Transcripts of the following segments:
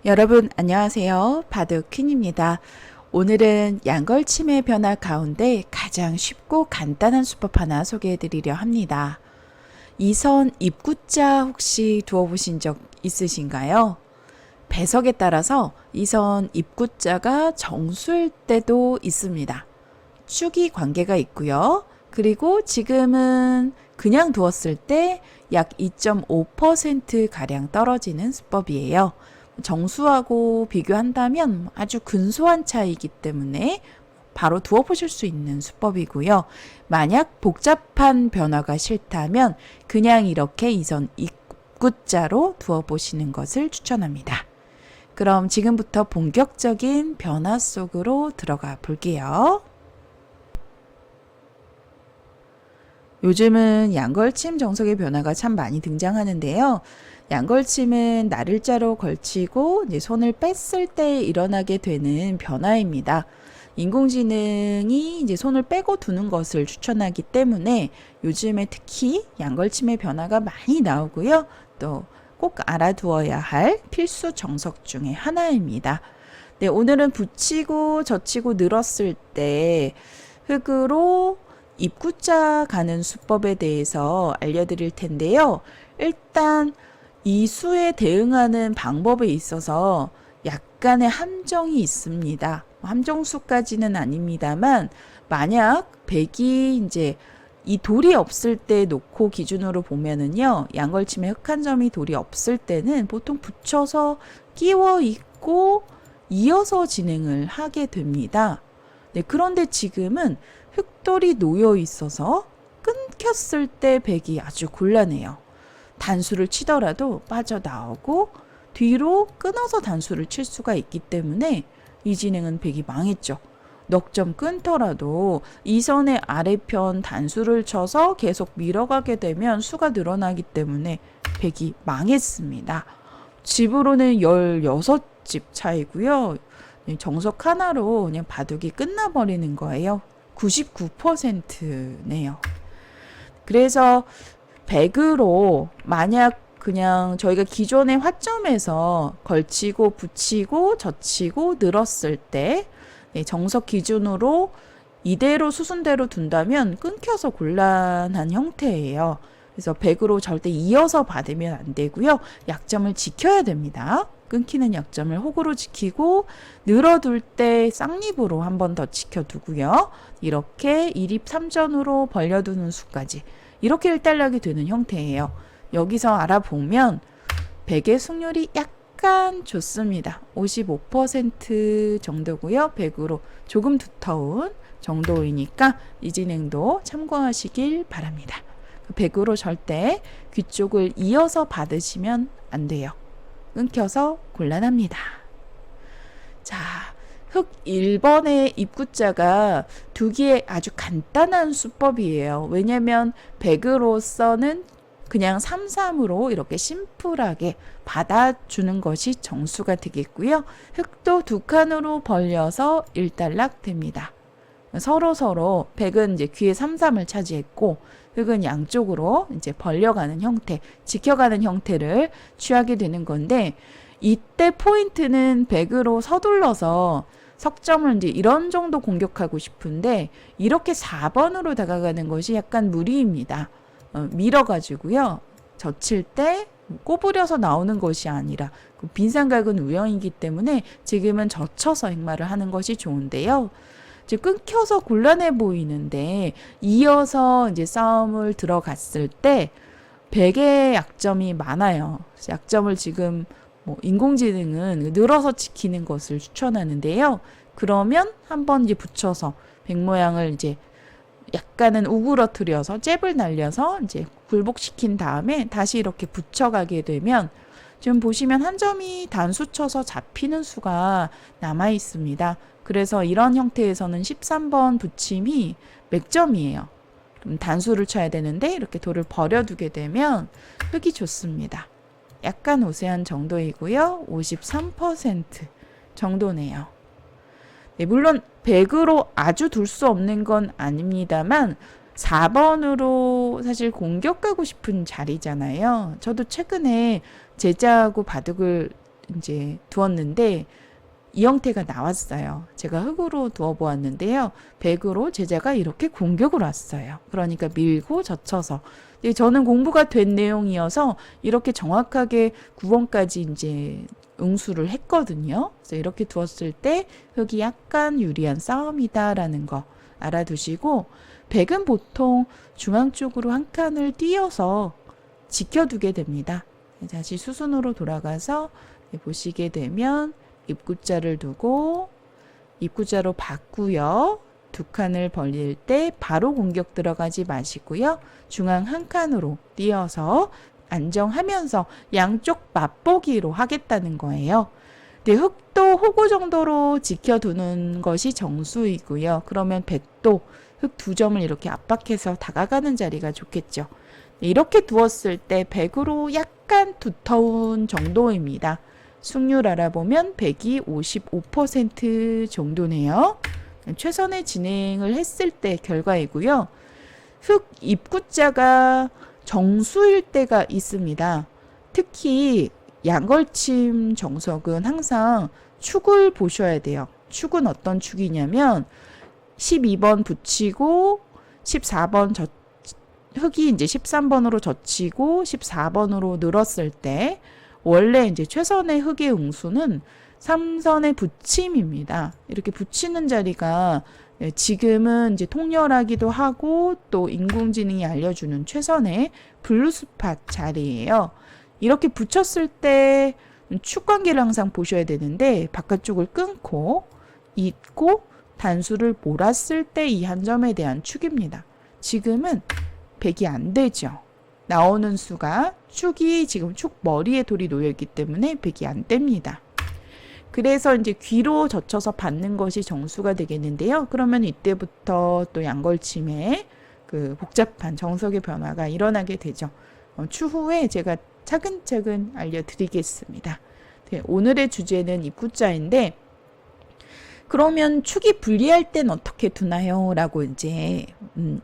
여러분 안녕하세요. 바둑퀸입니다. 오늘은 양걸침의 변화 가운데 가장 쉽고 간단한 수법 하나 소개해 드리려 합니다. 이 선 입구자 혹시 두어보신 적 있으신가요? 배석에 따라서 이 선 입구자가 정수일 때도 있습니다. 축이 관계가 있고요. 그리고 지금은 그냥 두었을 때 약 2.5% 가량 떨어지는 수법이에요. 정수하고 비교한다면 아주 근소한 차이이기 때문에 바로 두어 보실 수 있는 수법이고요. 만약 복잡한 변화가 싫다면 그냥 이렇게 이선 입구자로 두어 보시는 것을 추천합니다. 그럼 지금부터 본격적인 변화 속으로 들어가 볼게요. 요즘은 양걸침 정석의 변화가 참 많이 등장하는데요. 양걸침은 나를자로 걸치고 이제 손을 뺐을 때 일어나게 되는 변화입니다. 인공지능이 이제 손을 빼고 두는 것을 추천하기 때문에 요즘에 특히 양걸침의 변화가 많이 나오고요. 또 꼭 알아두어야 할 필수 정석 중에 하나입니다. 네, 오늘은 붙이고 젖히고 늘었을 때 흙으로 입구자 가는 수법에 대해서 알려드릴 텐데요. 일단 이 수에 대응하는 방법에 있어서 약간의 함정이 있습니다. 함정수까지는 아닙니다만 만약 백이 이제 이 돌이 없을 때 놓고 기준으로 보면은요. 양걸침에 흙 한 점이 돌이 없을 때는 보통 붙여서 끼워 있고 이어서 진행을 하게 됩니다. 네, 그런데 지금은 흙돌이 놓여 있어서 끊겼을 때 백이 아주 곤란해요. 단수를 치더라도 빠져나오고 뒤로 끊어서 단수를 칠 수가 있기 때문에 이 진행은 백이 망했죠. 넉 점 끊더라도 이 선의 아래편 단수를 쳐서 계속 밀어가게 되면 수가 늘어나기 때문에 백이 망했습니다. 집으로는 16집 차이고요. 정석 하나로 그냥 바둑이 끝나버리는 거예요. 99%네요. 그래서 100으로 만약 그냥 저희가 기존의 화점에서 걸치고 붙이고 젖히고 늘었을 때 정석 기준으로 이대로 수순대로 둔다면 끊겨서 곤란한 형태예요. 그래서 100으로 절대 이어서 받으면 안 되고요. 약점을 지켜야 됩니다. 끊기는 약점을 호구로 지키고 늘어둘 때 쌍립으로 한 번 더 지켜두고요. 이렇게 2립 3전으로 벌려두는 수까지 이렇게 일단락이 되는 형태예요. 여기서 알아보면 100의 승률이 약간 좋습니다. 55% 정도고요. 100으로 조금 두터운 정도이니까 이 진행도 참고하시길 바랍니다. 100으로 절대 귀 쪽을 이어서 받으시면 안 돼요. 끊겨서 곤란합니다. 자, 흙 1번의 입구자가 두기의 아주 간단한 수법이에요. 왜냐면 100으로서는 그냥 3-3으로 이렇게 심플하게 받아주는 것이 정수가 되겠고요. 흙도 두 칸으로 벌려서 일단락 됩니다. 서로 100은 이제 귀에 3-3을 차지했고 흙은 양쪽으로 이제 벌려가는 형태, 지켜가는 형태를 취하게 되는 건데 이때 포인트는 100으로 서둘러서 석점을 이제 이런 정도 공격하고 싶은데 이렇게 4번으로 다가가는 것이 약간 무리입니다. 밀어가지고요. 젖힐 때 꼬부려서 나오는 것이 아니라 빈삼각은 우영이기 때문에 지금은 젖혀서 행마를 하는 것이 좋은데요. 이제 끊겨서 곤란해 보이는데 이어서 이제 싸움을 들어갔을 때 100의 약점이 많아요. 약점을 지금 뭐 인공지능은 늘어서 지키는 것을 추천하는데요. 그러면 한번 이제 붙여서 100 모양을 이제 약간은 우그러뜨려서 잽을 날려서 이제 굴복시킨 다음에 다시 이렇게 붙여가게 되면 지금 보시면 한 점이 단수 쳐서 잡히는 수가 남아 있습니다. 그래서 이런 형태에서는 13번 붙임이 맥점이에요. 단수를 쳐야 되는데 이렇게 돌을 버려두게 되면 흙이 좋습니다. 약간 우세한 정도이고요. 53% 정도네요. 네, 물론 100으로 아주 둘 수 없는 건 아닙니다만 4번으로 사실 공격 가고 싶은 자리잖아요. 저도 최근에 제자하고 바둑을 이제 두었는데 이 형태가 나왔어요. 제가 흙으로 두어 보았는데요. 백으로 제자가 이렇게 공격을 왔어요. 그러니까 밀고 젖혀서. 저는 공부가 된 내용이어서 이렇게 정확하게 9번까지 이제 응수를 했거든요. 그래서 이렇게 두었을 때 흙이 약간 유리한 싸움이다라는 거 알아두시고, 백은 보통 중앙 쪽으로 한 칸을 띄어서 지켜두게 됩니다. 다시 수순으로 돌아가서 보시게 되면 입구자를 두고 입구자로 받고요. 두 칸을 벌릴 때 바로 공격 들어가지 마시고요. 중앙 한 칸으로 띄어서 안정하면서 양쪽 맛보기로 하겠다는 거예요. 네, 흙도 호구 정도로 지켜두는 것이 정수이고요. 그러면 백도 흙 두 점을 이렇게 압박해서 다가가는 자리가 좋겠죠. 이렇게 두었을 때 백으로 약간 두터운 정도입니다. 승률 알아보면 백이 55% 정도네요. 최선의 진행을 했을 때 결과이고요. 흙 입구자가 정수일 때가 있습니다. 특히 양걸침 정석은 항상 축을 보셔야 돼요. 축은 어떤 축이냐면 12번 붙이고 14번 흙이 이제 13번으로 젖히고 14번으로 늘었을 때 원래 이제 최선의 흙의 응수는 3선의 붙임입니다. 이렇게 붙이는 자리가 지금은 이제 통렬하기도 하고 또 인공지능이 알려주는 최선의 블루스팟 자리예요. 이렇게 붙였을 때 축 관계를 항상 보셔야 되는데 바깥쪽을 끊고 잇고 단수를 몰았을 때 이 한 점에 대한 축입니다. 지금은 100이 안 되죠. 나오는 수가 축이 지금 축 머리에 돌이 놓여 있기 때문에 100이 안 됩니다. 그래서 이제 귀로 젖혀서 받는 것이 정수가 되겠는데요. 그러면 이때부터 또 양걸침에 그 복잡한 정석의 변화가 일어나게 되죠. 추후에 제가 차근차근 알려드리겠습니다. 네, 오늘의 주제는 입구자인데, 그러면 축이 불리할 땐 어떻게 두나요? 라고 이제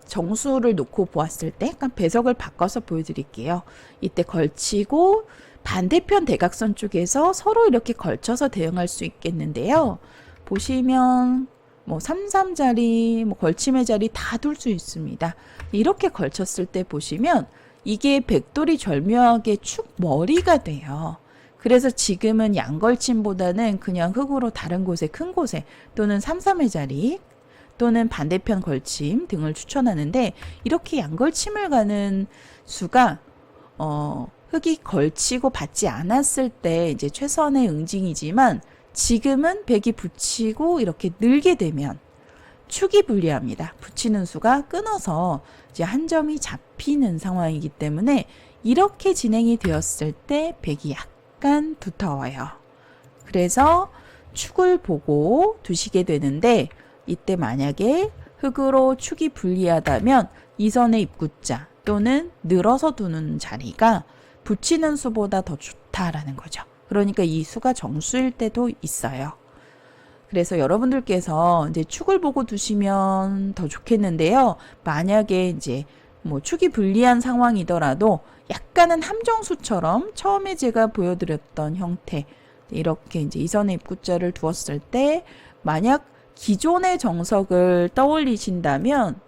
정수를 놓고 보았을 때 약간 배석을 바꿔서 보여드릴게요. 이때 걸치고 반대편 대각선 쪽에서 서로 이렇게 걸쳐서 대응할 수 있겠는데요. 보시면 뭐 33자리, 뭐 걸침의 자리 다 둘 수 있습니다. 이렇게 걸쳤을 때 보시면 이게 백돌이 절묘하게 축 머리가 돼요. 그래서 지금은 양걸침보다는 그냥 흙으로 다른 곳에 큰 곳에 또는 3-3의 자리 또는 반대편 걸침 등을 추천하는데, 이렇게 양걸침을 가는 수가 흙이 걸치고 받지 않았을 때 이제 최선의 응징이지만, 지금은 백이 붙이고 이렇게 늘게 되면 축이 불리합니다. 붙이는 수가 끊어서 이제 한 점이 잡히는 상황이기 때문에 이렇게 진행이 되었을 때 백이 약간 두터워요. 그래서 축을 보고 두시게 되는데, 이때 만약에 흙으로 축이 불리하다면 이선의 입구자 또는 늘어서 두는 자리가 붙이는 수보다 더 좋다라는 거죠. 그러니까 이 수가 정수일 때도 있어요. 그래서 여러분들께서 이제 축을 보고 두시면 더 좋겠는데요. 만약에 이제 뭐 축이 불리한 상황이더라도 약간은 함정수처럼 처음에 제가 보여드렸던 형태, 이렇게 이제 이선의 입구자를 두었을 때 만약 기존의 정석을 떠올리신다면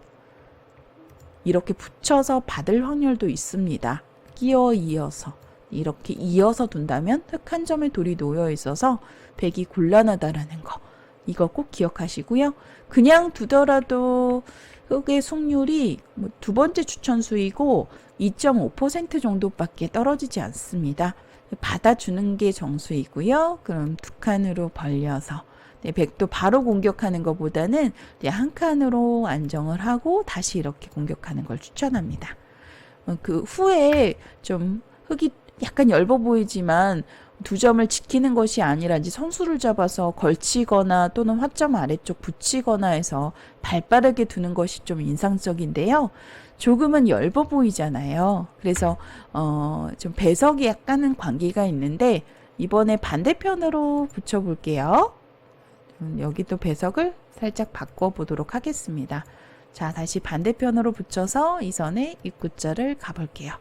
이렇게 붙여서 받을 확률도 있습니다. 끼어 이어서 이렇게 이어서 둔다면 흙 한 점에 돌이 놓여 있어서 백이 곤란하다라는 거, 이거 꼭 기억하시고요. 그냥 두더라도 흙의 승률이 두 번째 추천수이고 2.5% 정도밖에 떨어지지 않습니다. 받아주는 게 정수이고요. 그럼 두 칸으로 벌려서 백도 바로 공격하는 것보다는 한 칸으로 안정을 하고 다시 이렇게 공격하는 걸 추천합니다. 그 후에 좀 흙이 약간 엷어 보이지만 두 점을 지키는 것이 아니라 이제 선수를 잡아서 걸치거나 또는 화점 아래쪽 붙이거나 해서 발빠르게 두는 것이 좀 인상적인데요. 조금은 엷어 보이잖아요. 그래서 좀 배석이 약간은 관계가 있는데 이번에 반대편으로 붙여볼게요. 여기도 배석을 살짝 바꿔보도록 하겠습니다. 자, 다시 반대편으로 붙여서 이 선에 입구자를 가볼게요.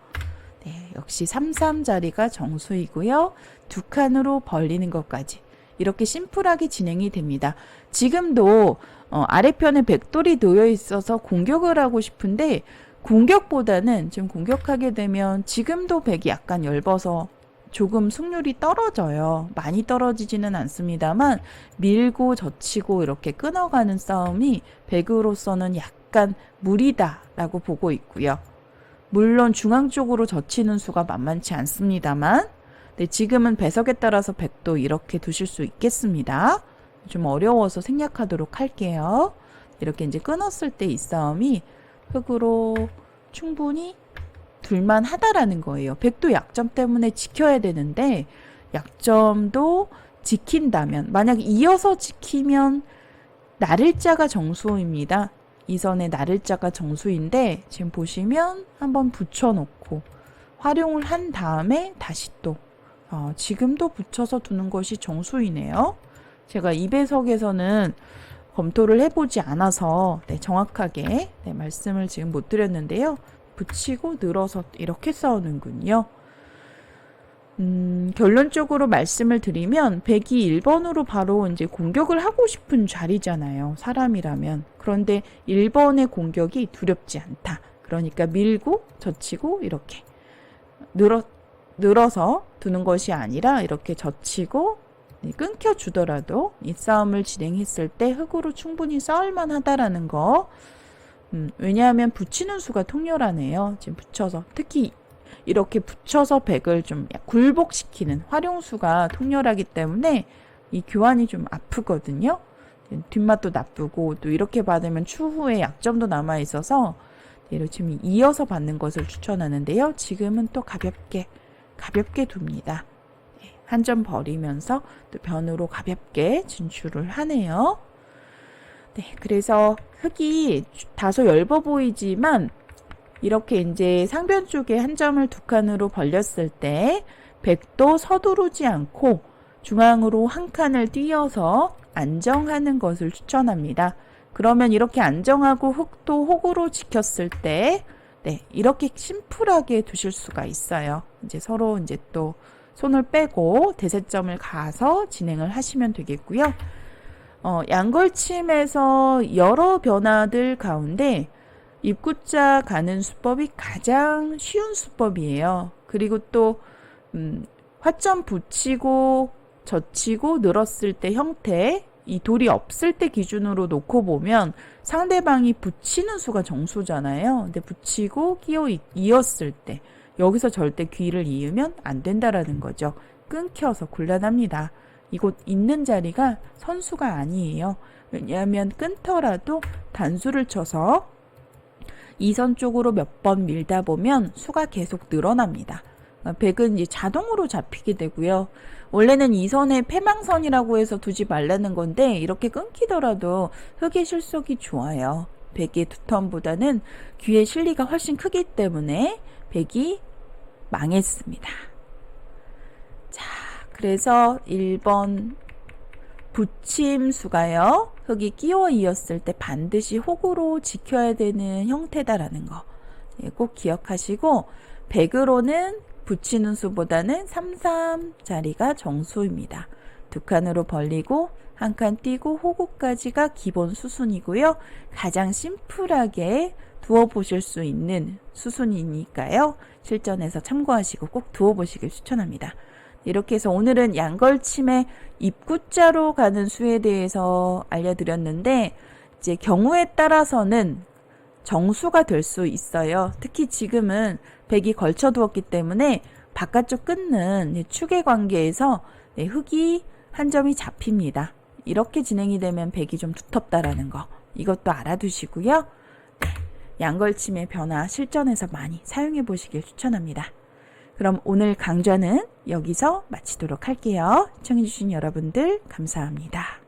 네, 역시 33 자리가 정수이고요. 두 칸으로 벌리는 것까지 이렇게 심플하게 진행이 됩니다. 지금도 아래편에 백돌이 놓여 있어서 공격을 하고 싶은데 공격보다는 좀 공격하게 되면 지금도 백이 약간 엷어서 조금 승률이 떨어져요. 많이 떨어지지는 않습니다만 밀고 젖히고 이렇게 끊어가는 싸움이 백으로서는 약간 무리다라고 보고 있고요. 물론 중앙 쪽으로 젖히는 수가 만만치 않습니다만 네, 지금은 배석에 따라서 백도 이렇게 두실 수 있겠습니다. 좀 어려워서 생략하도록 할게요. 이렇게 이제 끊었을 때 이 싸움이 흑으로 충분히 둘만 하다라는 거예요. 백도 약점 때문에 지켜야 되는데 약점도 지킨다면 만약 이어서 지키면 나를자가 정수입니다. 이 선에 나를자가 정수인데 지금 보시면 한번 붙여놓고 활용을 한 다음에 다시 또 지금도 붙여서 두는 것이 정수이네요. 제가 이 배석에서는 검토를 해보지 않아서 정확하게 말씀을 지금 못 드렸는데요. 붙이고 늘어서 이렇게 싸우는군요. 결론적으로 말씀을 드리면 백이 1번으로 바로 이제 공격을 하고 싶은 자리잖아요. 사람이라면. 그런데 1번의 공격이 두렵지 않다. 그러니까 밀고 젖히고 이렇게 늘어서 두는 것이 아니라 이렇게 젖히고 끊겨 주더라도 이 싸움을 진행했을 때 흑으로 충분히 싸울만 하다라는 거. 왜냐하면 붙이는 수가 통렬하네요. 지금 붙여서 특히 이렇게 붙여서 백을 좀 굴복시키는 활용수가 통렬하기 때문에 이 교환이 좀 아프거든요. 뒷맛도 나쁘고 또 이렇게 받으면 추후에 약점도 남아 있어서 지금 이어서 받는 것을 추천하는데요. 지금은 또 가볍게 둡니다. 한 점 버리면서 또 변으로 가볍게 진출을 하네요. 네, 그래서 흑이 다소 엷어 보이지만 이렇게 이제 상변 쪽에 한 점을 두 칸으로 벌렸을 때 백도 서두르지 않고 중앙으로 한 칸을 띄어서 안정하는 것을 추천합니다. 그러면 이렇게 안정하고 흑도 혹으로 지켰을 때 이렇게 심플하게 두실 수가 있어요. 이제 서로 이제 또 손을 빼고 대세점을 가서 진행을 하시면 되겠고요. 양걸침에서 여러 변화들 가운데 입구자 가는 수법이 가장 쉬운 수법이에요. 그리고 또 화점 붙이고 젖히고 늘었을 때 형태, 이 돌이 없을 때 기준으로 놓고 보면 상대방이 붙이는 수가 정수잖아요. 근데 붙이고 끼어 이었을 때 여기서 절대 귀를 이으면 안 된다라는 거죠. 끊겨서 곤란합니다. 이곳 있는 자리가 선수가 아니에요. 왜냐하면 끊더라도 단수를 쳐서 이 선 쪽으로 몇 번 밀다 보면 수가 계속 늘어납니다. 백은 이제 자동으로 잡히게 되고요. 원래는 이 선에 패망선이라고 해서 두지 말라는 건데 이렇게 끊기더라도 흑의 실속이 좋아요. 백의 두 턴보다는 귀의 실리가 훨씬 크기 때문에 백이 망했습니다. 자, 그래서 1번 붙임수가요. 흑이 끼워 이었을 때 반드시 혹으로 지켜야 되는 형태다라는 거 꼭 기억하시고 백으로는 붙이는 수보다는 33 자리가 정수입니다. 두 칸으로 벌리고 한 칸 띄고 호구까지가 기본 수순이고요. 가장 심플하게 두어 보실 수 있는 수순이니까요. 실전에서 참고하시고 꼭 두어 보시길 추천합니다. 이렇게 해서 오늘은 양걸침의 입구자로 가는 수에 대해서 알려드렸는데 이제 경우에 따라서는 정수가 될 수 있어요. 특히 지금은 백이 걸쳐두었기 때문에 바깥쪽 끊는 축의 관계에서 흑이 한 점이 잡힙니다. 이렇게 진행이 되면 백이 좀 두텁다라는 거 이것도 알아두시고요. 양걸침의 변화 실전에서 많이 사용해 보시길 추천합니다. 그럼 오늘 강좌는 여기서 마치도록 할게요. 시청해주신 여러분들 감사합니다.